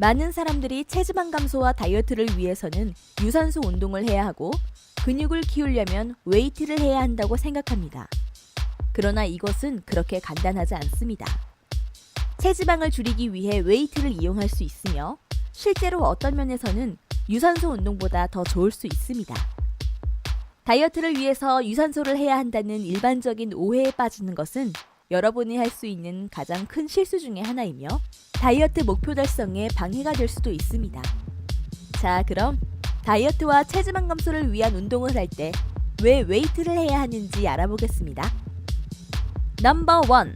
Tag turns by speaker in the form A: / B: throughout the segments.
A: 많은 사람들이 체지방 감소와 다이어트를 위해서는 유산소 운동을 해야 하고 근육을 키우려면 웨이트를 해야 한다고 생각합니다. 그러나 이것은 그렇게 간단하지 않습니다. 체지방을 줄이기 위해 웨이트를 이용할 수 있으며 실제로 어떤 면에서는 유산소 운동보다 더 좋을 수 있습니다. 다이어트를 위해서 유산소를 해야 한다는 일반적인 오해에 빠지는 것은 여러분이 할 수 있는 가장 큰 실수 중에 하나이며 다이어트 목표 달성에 방해가 될 수도 있습니다. 자, 그럼 다이어트와 체지방 감소를 위한 운동을 할 때 왜 웨이트를 해야 하는지 알아보겠습니다. 넘버 1.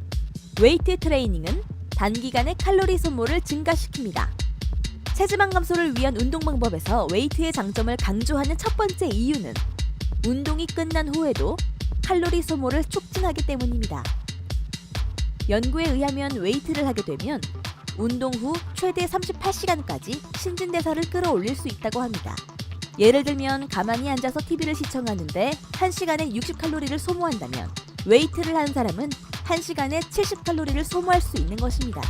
A: 웨이트 트레이닝은 단기간에 칼로리 소모를 증가시킵니다. 체지방 감소를 위한 운동 방법에서 웨이트의 장점을 강조하는 첫 번째 이유는 운동이 끝난 후에도 칼로리 소모를 촉진하기 때문입니다. 연구에 의하면 웨이트를 하게 되면 운동 후 최대 38시간까지 신진대사를 끌어올릴 수 있다고 합니다. 예를 들면 가만히 앉아서 TV를 시청하는데 1시간에 60칼로리를 소모한다면 웨이트를 한 사람은 1시간에 70칼로리를 소모할 수 있는 것입니다.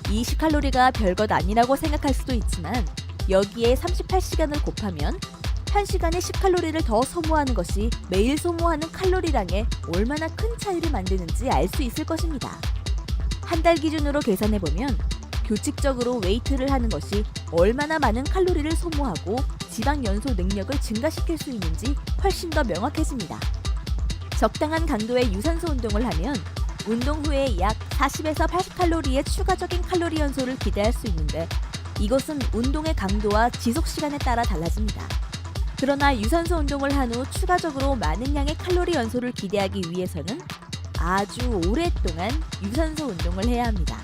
A: 20칼로리가 별것 아니라고 생각할 수도 있지만 여기에 38시간을 곱하면 1시간에 10칼로리를 더 소모하는 것이 매일 소모하는 칼로리량에 얼마나 큰 차이를 만드는지 알 수 있을 것입니다. 한 달 기준으로 계산해보면 규칙적으로 웨이트를 하는 것이 얼마나 많은 칼로리를 소모하고 지방 연소 능력을 증가시킬 수 있는지 훨씬 더 명확해집니다. 적당한 강도의 유산소 운동을 하면 운동 후에 약 40에서 80칼로리의 추가적인 칼로리 연소를 기대할 수 있는데 이것은 운동의 강도와 지속 시간에 따라 달라집니다. 그러나 유산소 운동을 한 후 추가적으로 많은 양의 칼로리 연소를 기대하기 위해서는 아주 오랫동안 유산소 운동을 해야 합니다.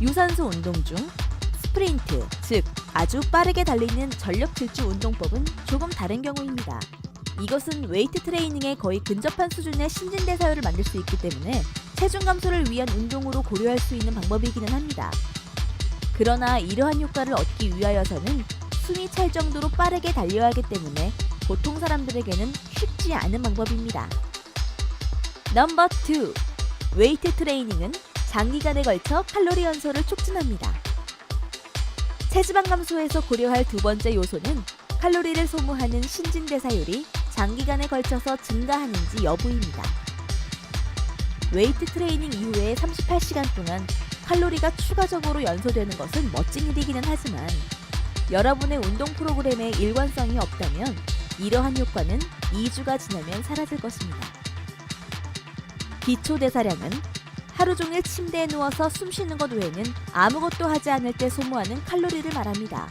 A: 유산소 운동 중 스프린트, 즉 아주 빠르게 달리는 전력 질주 운동법은 조금 다른 경우입니다. 이것은 웨이트 트레이닝에 거의 근접한 수준의 신진대사율을 만들 수 있기 때문에 체중 감소를 위한 운동으로 고려할 수 있는 방법이기는 합니다. 그러나 이러한 효과를 얻기 위하여서는 숨이 찰 정도로 빠르게 달려야 하기 때문에 보통 사람들에게는 쉽지 않은 방법입니다. 넘버 2. 웨이트 트레이닝은 장기간에 걸쳐 칼로리 연소를 촉진합니다. 체지방 감소에서 고려할 두 번째 요소는 칼로리를 소모하는 신진대사율이 장기간에 걸쳐서 증가하는지 여부입니다. 웨이트 트레이닝 이후에 38시간 동안 칼로리가 추가적으로 연소되는 것은 멋진 일이기는 하지만 여러분의 운동 프로그램에 일관성이 없다면 이러한 효과는 2주가 지나면 사라질 것입니다. 기초대사량은 하루 종일 침대에 누워서 숨 쉬는 것 외에는 아무것도 하지 않을 때 소모하는 칼로리를 말합니다.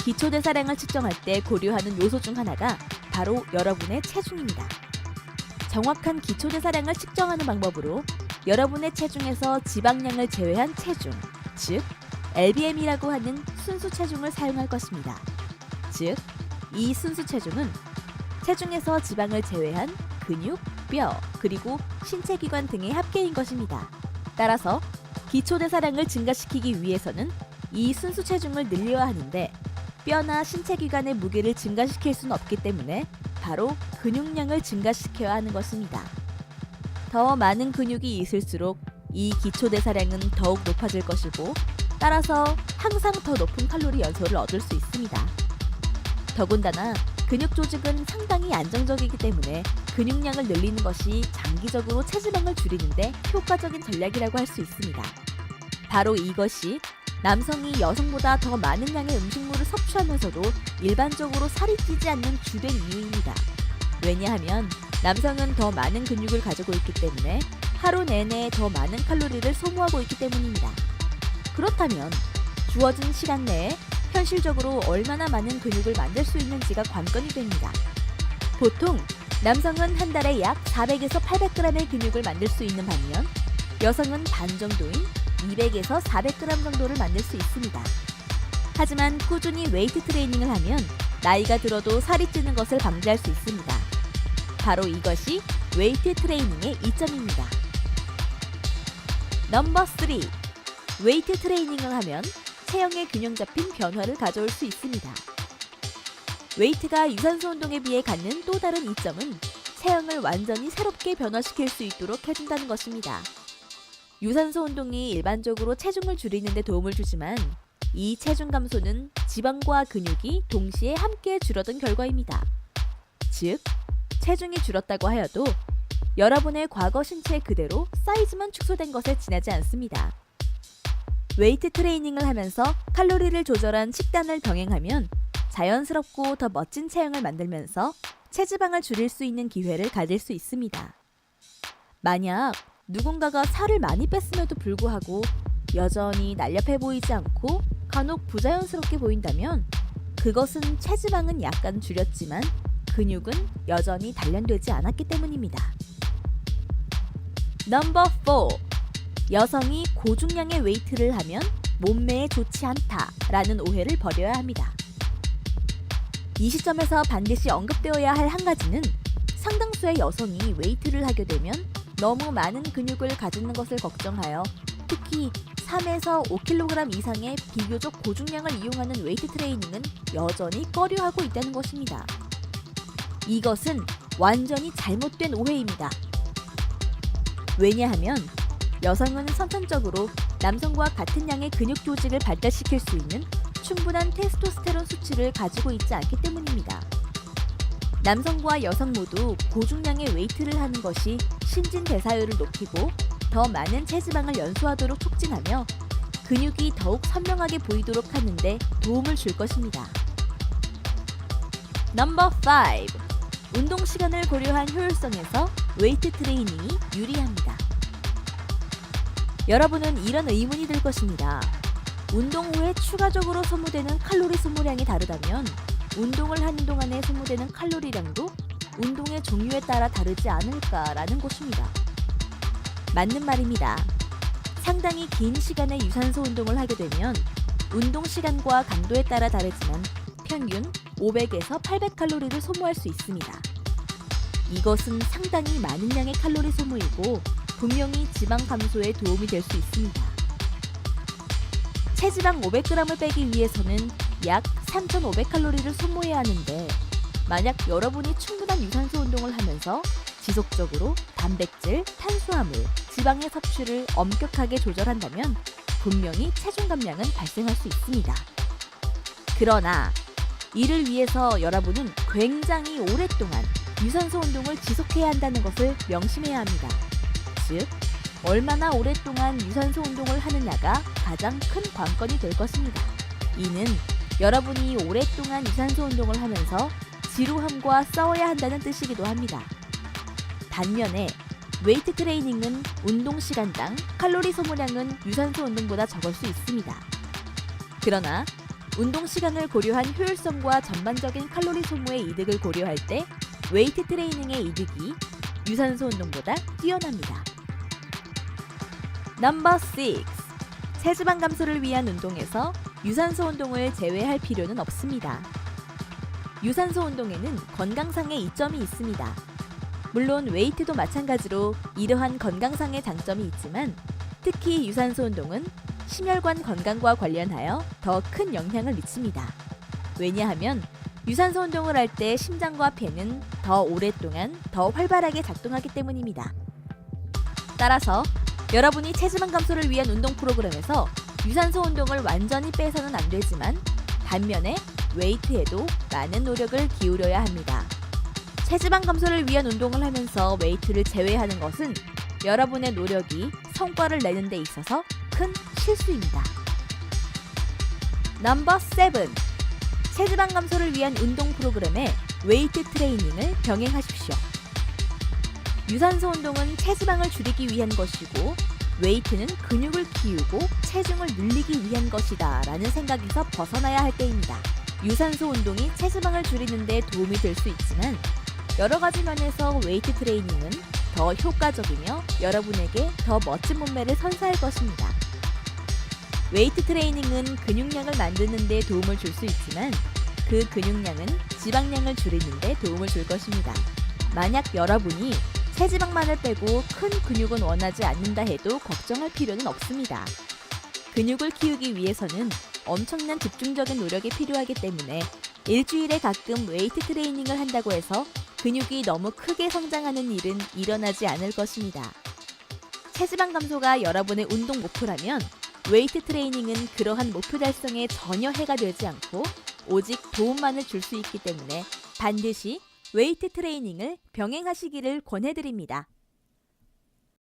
A: 기초대사량을 측정할 때 고려하는 요소 중 하나가 바로 여러분의 체중입니다. 정확한 기초대사량을 측정하는 방법으로 여러분의 체중에서 지방량을 제외한 체중, 즉 LBM이라고 하는 순수 체중을 사용할 것입니다. 즉, 이 순수 체중은 체중에서 지방을 제외한 근육, 뼈, 그리고 신체 기관 등의 합계인 것입니다. 따라서 기초대사량을 증가시키기 위해서는 이 순수 체중을 늘려야 하는데 뼈나 신체 기관의 무게를 증가시킬 수는 없기 때문에 바로 근육량을 증가시켜야 하는 것입니다. 더 많은 근육이 있을수록 이 기초대사량은 더욱 높아질 것이고 따라서 항상 더 높은 칼로리 연소를 얻을 수 있습니다. 더군다나 근육 조직은 상당히 안정적이기 때문에 근육량을 늘리는 것이 장기적으로 체지방을 줄이는데 효과적인 전략이라고 할 수 있습니다. 바로 이것이 남성이 여성보다 더 많은 양의 음식물을 섭취하면서도 일반적으로 살이 찌지 않는 주된 이유입니다. 왜냐하면 남성은 더 많은 근육을 가지고 있기 때문에 하루 내내 더 많은 칼로리를 소모하고 있기 때문입니다. 그렇다면 주어진 시간 내에 현실적으로 얼마나 많은 근육을 만들 수 있는지가 관건이 됩니다. 보통 남성은 한 달에 약 400에서 800g의 근육을 만들 수 있는 반면 여성은 반 정도인 200에서 400g 정도를 만들 수 있습니다. 하지만 꾸준히 웨이트 트레이닝을 하면 나이가 들어도 살이 찌는 것을 방지할 수 있습니다. 바로 이것이 웨이트 트레이닝의 이점입니다. 넘버 3. 웨이트 트레이닝을 하면 체형에 균형 잡힌 변화를 가져올 수 있습니다. 웨이트가 유산소 운동에 비해 갖는 또 다른 이점은 체형을 완전히 새롭게 변화시킬 수 있도록 해준다는 것입니다. 유산소 운동이 일반적으로 체중을 줄이는 데 도움을 주지만 이 체중 감소는 지방과 근육이 동시에 함께 줄어든 결과입니다. 즉, 체중이 줄었다고 하여도 여러분의 과거 신체 그대로 사이즈만 축소된 것에 지나지 않습니다. 웨이트 트레이닝을 하면서 칼로리를 조절한 식단을 병행하면 자연스럽고 더 멋진 체형을 만들면서 체지방을 줄일 수 있는 기회를 가질 수 있습니다. 만약 누군가가 살을 많이 뺐음에도 불구하고 여전히 날렵해 보이지 않고 간혹 부자연스럽게 보인다면 그것은 체지방은 약간 줄였지만 근육은 여전히 단련되지 않았기 때문입니다. 넘버 4. 여성이 고중량의 웨이트를 하면 몸매에 좋지 않다라는 오해를 버려야 합니다. 이 시점에서 반드시 언급되어야 할 한 가지는 상당수의 여성이 웨이트를 하게 되면 너무 많은 근육을 가지는 것을 걱정하여 특히 3에서 5kg 이상의 비교적 고중량을 이용하는 웨이트 트레이닝은 여전히 꺼려하고 있다는 것입니다. 이것은 완전히 잘못된 오해입니다. 왜냐하면 여성은 선천적으로 남성과 같은 양의 근육 조직을 발달시킬 수 있는 충분한 테스토스테론 수치를 가지고 있지 않기 때문입니다. 남성과 여성 모두 고중량의 웨이트를 하는 것이 신진대사율을 높이고 더 많은 체지방을 연소하도록 촉진하며 근육이 더욱 선명하게 보이도록 하는데 도움을 줄 것입니다. 넘버 5. 운동 시간을 고려한 효율성에서 웨이트 트레이닝이 유리합니다. 여러분은 이런 의문이 들 것입니다. 운동 후에 추가적으로 소모되는 칼로리 소모량이 다르다면 운동을 하는 동안에 소모되는 칼로리량도 운동의 종류에 따라 다르지 않을까라는 것입니다. 맞는 말입니다. 상당히 긴 시간의 유산소 운동을 하게 되면 운동 시간과 강도에 따라 다르지만 평균 500에서 800칼로리를 소모할 수 있습니다. 이것은 상당히 많은 양의 칼로리 소모이고 분명히 지방 감소에 도움이 될 수 있습니다. 체지방 500g을 빼기 위해서는 약 3,500칼로리를 소모해야 하는데 만약 여러분이 충분한 유산소 운동을 하면서 지속적으로 단백질, 탄수화물, 지방의 섭취를 엄격하게 조절한다면 분명히 체중 감량은 발생할 수 있습니다. 그러나 이를 위해서 여러분은 굉장히 오랫동안 유산소 운동을 지속해야 한다는 것을 명심해야 합니다. 즉, 얼마나 오랫동안 유산소 운동을 하느냐가 가장 큰 관건이 될 것입니다. 이는 여러분이 오랫동안 유산소 운동을 하면서 지루함과 싸워야 한다는 뜻이기도 합니다. 반면에 웨이트 트레이닝은 운동 시간당 칼로리 소모량은 유산소 운동보다 적을 수 있습니다. 그러나 운동 시간을 고려한 효율성과 전반적인 칼로리 소모의 이득을 고려할 때 웨이트 트레이닝의 이득이 유산소 운동보다 뛰어납니다. 넘버 6. 체지방 감소를 위한 운동에서 유산소 운동을 제외할 필요는 없습니다. 유산소 운동에는 건강상의 이점이 있습니다. 물론 웨이트도 마찬가지로 이러한 건강상의 장점이 있지만 특히 유산소 운동은 심혈관 건강과 관련하여 더 큰 영향을 미칩니다. 왜냐하면 유산소 운동을 할 때 심장과 폐는 더 오랫동안 더 활발하게 작동하기 때문입니다. 따라서 여러분이 체지방 감소를 위한 운동 프로그램에서 유산소 운동을 완전히 빼서는 안 되지만 반면에 웨이트에도 많은 노력을 기울여야 합니다. 체지방 감소를 위한 운동을 하면서 웨이트를 제외하는 것은 여러분의 노력이 성과를 내는 데 있어서 큰 실수입니다. 넘버 7. 체지방 감소를 위한 운동 프로그램에 웨이트 트레이닝을 병행하십시오. 유산소 운동은 체지방을 줄이기 위한 것이고 웨이트는 근육을 키우고 체중을 늘리기 위한 것이다 라는 생각에서 벗어나야 할 때입니다. 유산소 운동이 체지방을 줄이는 데 도움이 될 수 있지만 여러 가지 면에서 웨이트 트레이닝은 더 효과적이며 여러분에게 더 멋진 몸매를 선사할 것입니다. 웨이트 트레이닝은 근육량을 만드는 데 도움을 줄 수 있지만 그 근육량은 지방량을 줄이는 데 도움을 줄 것입니다. 만약 여러분이 체지방만을 빼고 큰 근육은 원하지 않는다 해도 걱정할 필요는 없습니다. 근육을 키우기 위해서는 엄청난 집중적인 노력이 필요하기 때문에 일주일에 가끔 웨이트 트레이닝을 한다고 해서 근육이 너무 크게 성장하는 일은 일어나지 않을 것입니다. 체지방 감소가 여러분의 운동 목표라면 웨이트 트레이닝은 그러한 목표 달성에 전혀 해가 되지 않고 오직 도움만을 줄 수 있기 때문에 반드시 웨이트 트레이닝을 병행하시기를 권해드립니다.